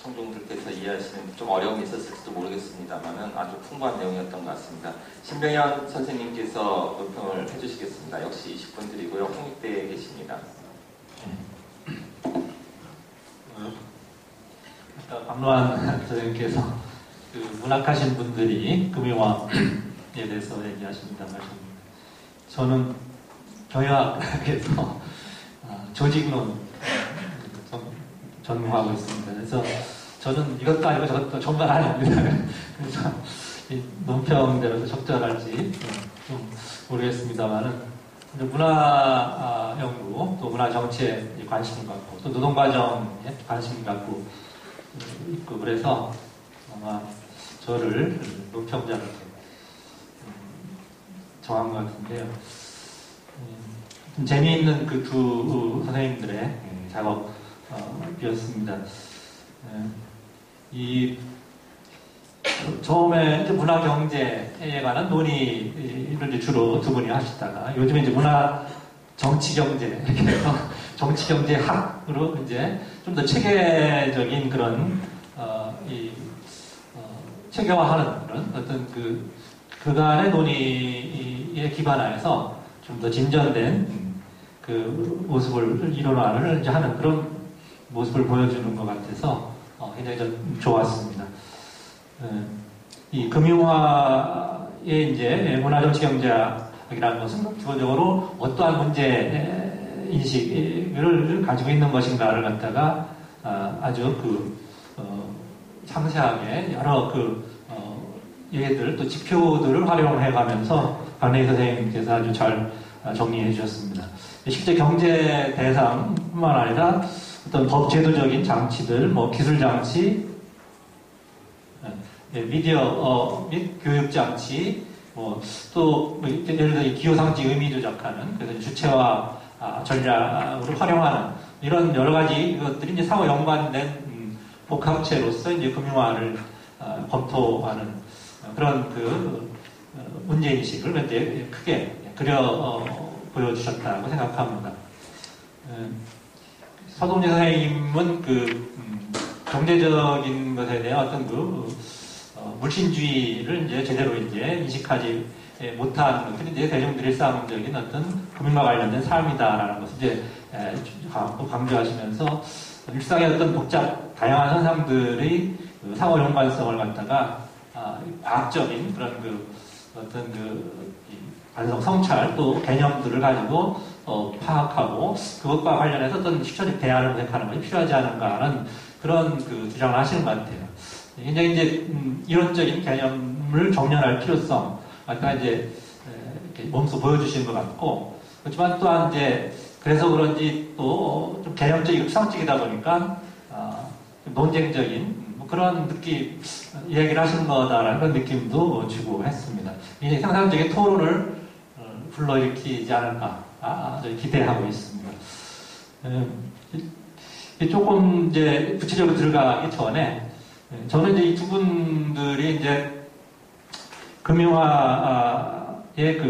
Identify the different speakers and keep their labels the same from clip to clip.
Speaker 1: 청중들께서 이해하시는 좀 어려움이 있었을지도 모르겠습니다만은 아주 풍부한 내용이었던 것 같습니다. 신병현 선생님께서 논평을 해주시겠습니다. 역시 20분 드리고요. 홍익대에 계십니다.
Speaker 2: 아까 박노한 선생님께서 그 문학하신 분들이 금융화에 대해서 얘기하십니다. 저는 경영학에서 조직론 전공하고 있습니다. 그래서 저는 이것도 아니고 저것도 전문 아닙니다. 그래서 이 논평대로 적절할지 좀 모르겠습니다만은 문화 연구 또 문화 정치에 관심을 갖고 또 노동 과정에 관심을 갖고 있고 그래서 아마 저를 논평자로 정한 것 같은데요. 좀 재미있는 그 두 선생님들의 작업이었습니다. 이 처음에 이제 문화 경제에 관한 논의를 이제 주로 두 분이 하시다가 요즘에 이제 문화 정치 경제 이렇게 해서 정치 경제 학으로 이제 좀 더 체계적인 그런 체계화하는 그런 어떤 그간의 논의에 기반하여서 좀 더 진전된 그 모습을 이뤄나가는 이제 하는 그런 모습을 보여주는 것 같아서 굉장히 좀 좋았습니다. 이 금융화의 이제 문화정치경제학이라는 것은 기본적으로 어떠한 문제 인식을 가지고 있는 것인가를 갖다가 아주 상세하게 여러 예들 또 지표들을 활용해 가면서 박래희 선생님께서 아주 잘 정리해 주셨습니다. 실제 경제 대상뿐만 아니라 어떤 법제도적인 장치들, 뭐 기술 장치, 미디어 및 교육 장치, 또 예를 들어 기호상지 의미 조작하는 그래서 주체화 전략으로 활용하는 이런 여러 가지 것들이 이제 상호 연관된 복합체로서 이제 금융화를 검토하는 그런 문제인식을 이제 크게 보여주셨다고 생각합니다. 서동재 선생님은 경제적인 것에 대한 어떤 물신주의를 이제 제대로 이제 인식하지 못한 것들이 이제 대중들의 일상적인 어떤 금융과 관련된 삶이다라는 것을 이제 강조하시면서 일상의 어떤 다양한 현상들의 상호 연관성을 갖다가 과학적인 그런 반성 성찰 또 개념들을 가지고 파악하고 그것과 관련해서 어떤 식처적 대안을 모색하는 것이 필요하지 않은가라는 그런 주장을 하시는 것 같아요. 굉장히 이제 이론적인 개념을 정렬할 필요성 아까 이제 몸소 보여주시는 것 같고 그렇지만 또한 이제 그래서 그런지 또 좀 개념적이고 추상적이다 보니까 좀 논쟁적인 그런 이야기를 하시는 거다라는 그런 느낌도 주고 했습니다. 굉장히 상상적인 토론을 불러일으키지 않을까 기대하고 있습니다. 조금 이제 구체적으로 들어가기 전에 저는 이제 이 두 분들이 이제 금융화의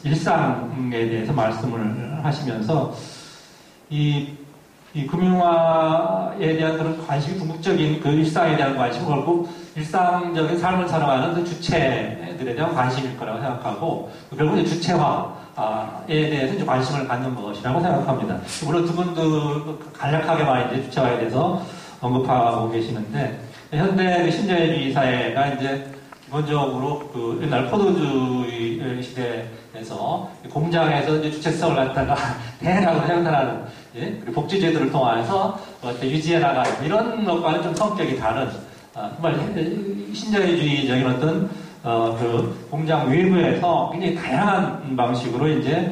Speaker 2: 일상에 대해서 말씀을 하시면서 이 금융화에 대한 그런 관심이 궁극적인 일상에 대한 관심을 걸고 일상적인 삶을 살아가는 주체들에 대한 관심일 거라고 생각하고 결국 이제 주체화에 대해서 이제 관심을 갖는 것이라고 생각합니다. 물론 두 분도 간략하게만 이제 주체화에 대해서 언급하고 계시는데 현대 신자유주의 사회가 이제 기본적으로 옛날 포도주의 시대에서 공장에서 이제 주체성을 갖다가 대라고 생산하는 그리고 복지제도를 통해서 유지해 나가는 이런 것과는 좀 성격이 다른 정말 신자유주의적인 어떤 공장 외부에서 굉장히 다양한 방식으로 이제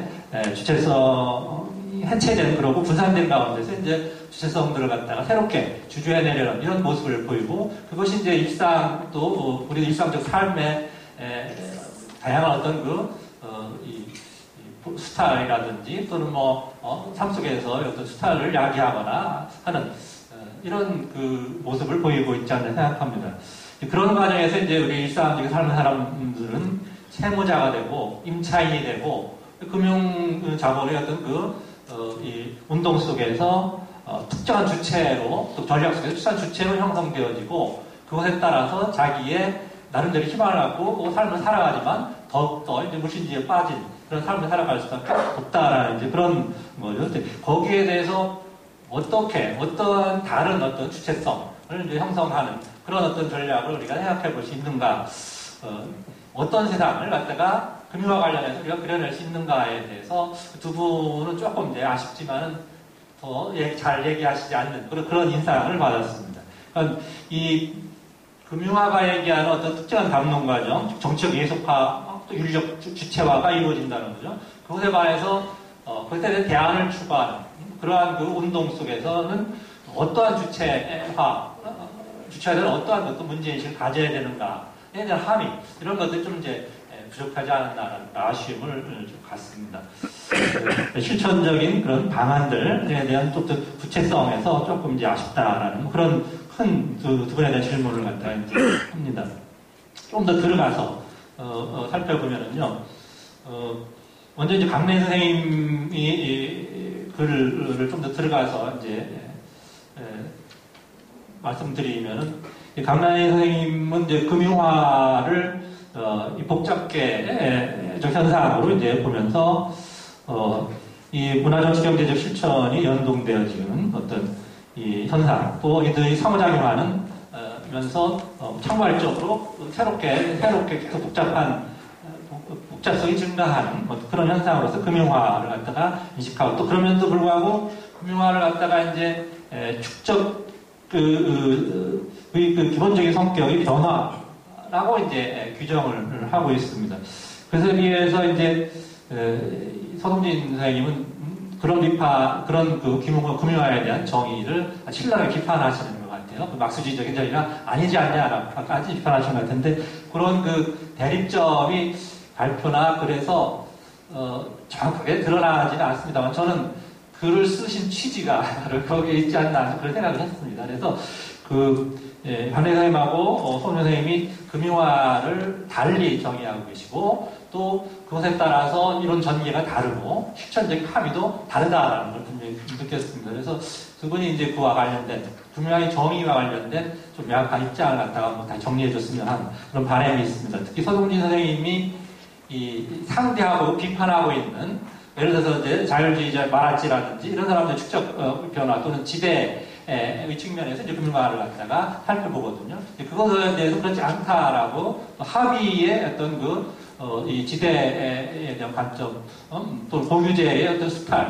Speaker 2: 주체성이 해체된 그러고 분산된 가운데서 이제 주체성들을 갖다가 새롭게 주주해내려는 이런 모습을 보이고 그것이 이제 일상 또 우리 일상적 삶의 다양한 어떤 스타일이라든지 또는 삶 속에서 어떤 스타일을 야기하거나 하는 이런 모습을 보이고 있지 않나 생각합니다. 그런 과정에서 이제 우리 일상적인 삶의 사람들은 채무자가 되고 임차인이 되고 금융 자본의 어떤 이 운동 속에서 특정한 주체로, 또 전략 속에서 특정한 주체로 형성되어지고, 그것에 따라서 자기의 나름대로 희망을 갖고 삶을 살아가지만 더욱더 이제 물신지에 빠진 그런 삶을 살아갈 수밖에 없다라는 이제 그런 거죠. 거기에 대해서 어떠한 다른 어떤 주체성을 이제 형성하는 그런 어떤 전략을 우리가 생각해 볼 수 있는가, 어떤 세상을 갖다가 금융과 관련해서 우리가 그려낼 수 있는가에 대해서 두 분은 조금 이제 아쉽지만은 더 잘 얘기하시지 않는 그런 인상을 받았습니다. 그러니까 이 금융화가 얘기하는 어떤 특정한 담론 과정, 정치적 예속화, 또 윤리적 주체화가 이루어진다는 거죠. 그것에 관해서 그것에 대한 대안을 추구하는 그러한 그 운동 속에서는 어떠한 주체에 대한 어떠한 어떤 문제인식을 가져야 되는가에 대한 함의 이런 것들이 좀 이제 부족하지 않았나라는 아쉬움을 좀 갖습니다. 실천적인 그런 방안들에 대한 또 구체성에서 조금 이제 아쉽다라는 그런 큰 두 분에 대한 질문을 갖다 이제 합니다. 좀 더 들어가서 살펴보면은요. 먼저 이제 강래 선생님이 글을 좀 더 들어가서 이제 말씀드리면은 강래 선생님은 이제 금융화를 이 복잡계적 현상으로 이제 보면서 이 문화정치 경제적 실천이 연동되어지는 어떤 이 현상, 또 이들이 상호작용하는 면서 창발적으로 새롭게 계속 복잡성이 증가하는 그런 현상으로서 금융화를 갖다가 인식하고, 또 그럼에도 불구하고 금융화를 갖다가 이제 축적 그 기본적인 성격의 변화라고 이제 규정을 하고 있습니다. 그래서 비해서 이제 서동진 선생님은 그런 그 금융화에 대한 정의를 신랄하게 비판하시는 것 같아요. 그 막수주의적인 정의가 아니지 않냐라고까지 비판하시는 것 같은데, 그런 그 대립점이 발표나 그래서 정확하게 드러나지는 않습니다만, 저는 글을 쓰신 취지가 거기에 있지 않나 그런 생각을 했습니다. 그래서 반 선생님하고 손 선생님이 금융화를 달리 정의하고 계시고, 또 그것에 따라서 이론 전개가 다르고 실천적 합의도 다르다라는 걸 분명히 느꼈습니다. 그래서 두 분이 이제 그와 관련된 금융화의 정의와 관련된 좀 명확한 입장을 갖다가 뭐 다 정리해줬으면 하는 그런 바람이 있습니다. 특히 서동진 선생님이 이 상대하고 비판하고 있는, 예를 들어서 이제 자율주의자 마라찌라든지 이런 사람들의 축적 변화 또는 지대의 측면에서 이제 금융화를 갖다가 살펴보거든요. 그것에 대해서 그렇지 않다라고 합의의 어떤 이 지대에 대한 관점, 또 공유제의 어떤 스타일,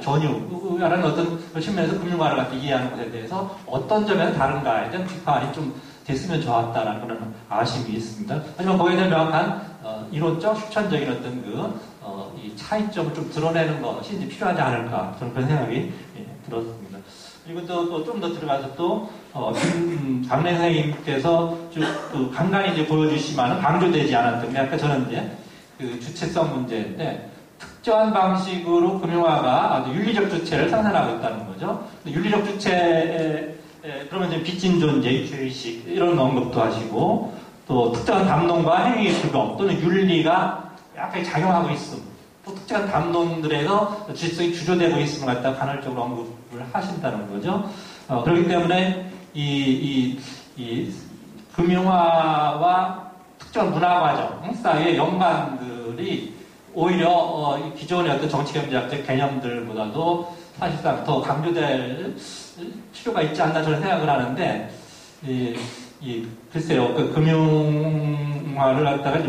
Speaker 2: 전유라는 어떤 측면에서 금융화를 갖다 이해하는 것에 대해서 어떤 점에서 다른가에 대한 비판이 좀 됐으면 좋았다라는 그런 아쉬움이 있습니다. 하지만 거기에 대한 명확한 이론적, 실천적인 어떤 이 차이점을 좀 드러내는 것이 이제 필요하지 않을까, 저는 그런 생각이 들었습니다. 그리고 또 좀 더 들어가서 또 강래 선생님께서 쭉 간간히 이제 보여주시지만은 강조되지 않았던 게, 아까 저는 이제 그 주체성 문제인데, 특정한 방식으로 금융화가 아주 윤리적 주체를 상산하고 있다는 거죠. 윤리적 주체, 그러면 이제 빚진 존재, 죄의식 이런 언급도 하시고, 또 특정한 담론과 행위의 불경 또는 윤리가 약간 작용하고 있음, 또 특정한 담론들에서 주체성이 주조되고 있음을 갖다 간헐적으로 언급을 하신다는 거죠. 그렇기 때문에 이 금융화와 특정 문화과정 사이의 연관들이 오히려 기존의 어떤 정치경제학적 개념들보다도 사실상 더 강조될 필요가 있지 않나 저는 생각을 하는데, 글쎄요, 그 금융화를 갖다가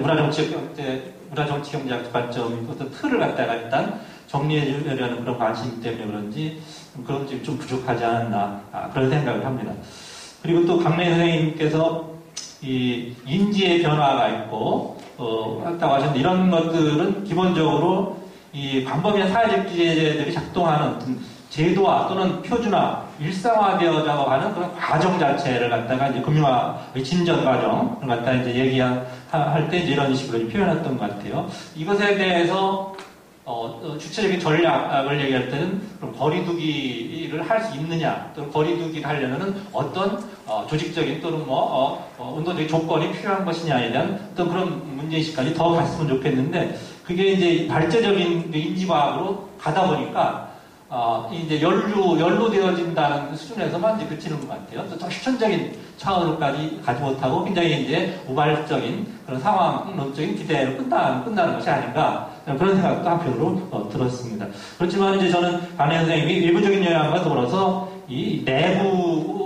Speaker 2: 문화정치경제학 관점 어떤 틀을 갖다가 일단 정리해주려는 그런 관심 때문에 그런지 그런 점이 좀 부족하지 않았나, 그런 생각을 합니다. 그리고 또 강래 선생님께서 이 인지의 변화가 있고 했다고 하셨는데, 이런 것들은 기본적으로 이 광범위한 사회적 기제들이 작동하는 제도화 또는 표준화, 일상화되어져 가는 그런 과정 자체를 갖다가 이제 금융화의 진전 과정을 갖다가 이제 얘기할 때 이제 이런 식으로 표현했던 것 같아요. 이것에 대해서 주체적인 전략을 얘기할 때는 그럼 거리두기를 할 수 있느냐, 또는 거리두기를 하려면 어떤 조직적인 또는 운동적인 조건이 필요한 것이냐에 대한 어떤 그런 문제의식까지 더 갔으면 좋겠는데, 그게 이제 발제적인 인지과학으로 가다 보니까 이제 연루되어진다는 수준에서만 이제 그치는 것 같아요. 좀 실천적인 차원으로까지 가지 못하고 굉장히 이제 우발적인 그런 상황론적인 기대로 끝나는 것이 아닌가 그런 생각도 한편으로 들었습니다. 그렇지만 이제 저는 반해 선생님이 일부적인 영향과 더불어서 이 내부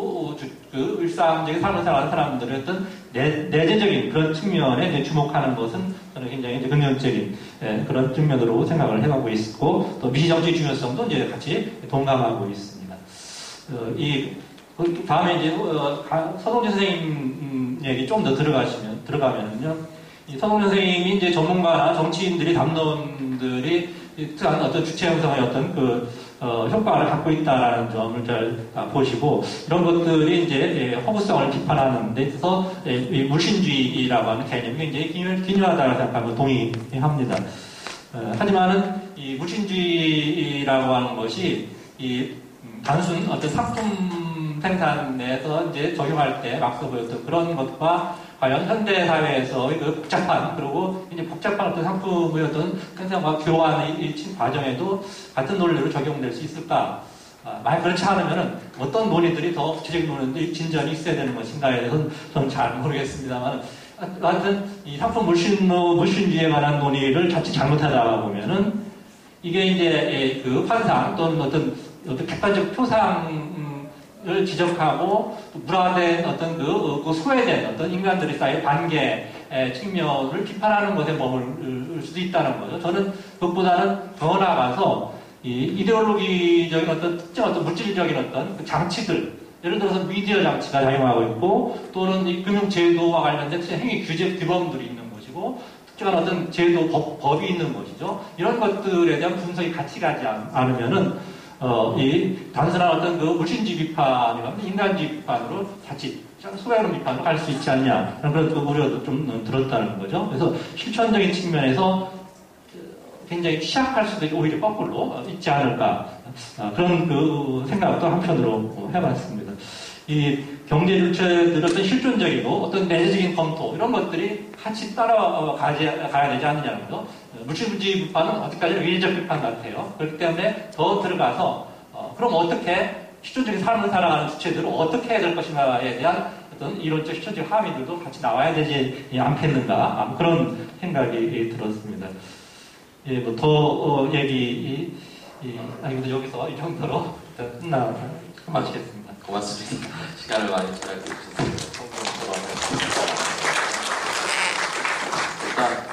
Speaker 2: 그 일상적인 삶을 살아가는 사람들의 어떤 내재적인 그런 측면에 이제 주목하는 것은 저는 굉장히 이제 긍정적인 그런 측면으로 생각을 해가고 있고 또 미시정치의 중요성도 이제 같이 동감하고 있습니다. 다음에 이제 서동진 선생님 얘기 좀 더 들어가면요. 이 서동진 선생님이 이제 전문가나 정치인들이 담론들이 특한 어떤 주체 형성의 어떤 효과를 갖고 있다는 점을 잘 보시고 이런 것들이 이제 허구성을 비판하는 데 있어서 이 물신주의라고 하는 개념이 굉장히 기묘하다고 생각하고 동의합니다. 하지만은 이 물신주의라고 하는 것이 단순 어떤 상품 생산에서 이제 적용할 때 막서 보였던 그런 것과 과연 현대 사회에서 그 복잡한 그리고 이제 복잡한 어떤 상품의 어떤 생산과 교환의 이 과정에도 같은 논리로 적용될 수 있을까? 만약 그렇지 않으면은 어떤 논의들이 더 구체적인 논의들이 진전이 있어야 되는 것인가에 대해서는 저는 잘 모르겠습니다만, 하여튼 이 상품 물신주의에 관한 논의를 자칫 잘못하다 보면은 이게 이제 그 환상 또는 어떤 객관적 표상 을 지적하고 물화된 어떤 그 소외된 어떤 인간들의 사이의 관계 측면을 비판하는 것에 머물 수도 있다는 거죠. 저는 그것보다는 더 나아가서 이 이데올로기적인 어떤 특정 어떤 물질적인 어떤 그 장치들, 예를 들어서 미디어 장치가 작용하고 있고 또는 이 금융제도와 관련된 행위 규제 규범들이 있는 것이고 특정한 어떤 제도 법이 있는 것이죠. 이런 것들에 대한 분석이 같이 가지 않으면은 이 단순한 어떤 그 물신주의 비판이나 인간주의 비판으로 자칫 소외하는 비판으로 갈 수 있지 않냐 그런 그 우려도 좀 들었다는 거죠. 그래서 실천적인 측면에서 굉장히 취약할 수도 있고 오히려 거꾸로 있지 않을까 그런 그 생각도 한편으로 해봤습니다. 이 경제 주체들의 어떤 실존적이고 어떤 내재적인 검토 이런 것들이 같이 따라가야 되지 않느냐는 거죠. 물질주의 비판은 어디까지 의례적 비판 같아요. 그렇기 때문에 더 들어가서 그럼 어떻게 실존적인 삶을 살아가는 주체들을 어떻게 해야 될 것인가에 대한 어떤 이론적 실존적 함의들도 같이 나와야 되지 않겠는가 그런 생각이 들었습니다. 예, 뭐 더 얘기 근데 여기서 이 정도로 마치겠습니다.
Speaker 1: 고맙습니다. 시간을 많이 절약해 주셔서 일단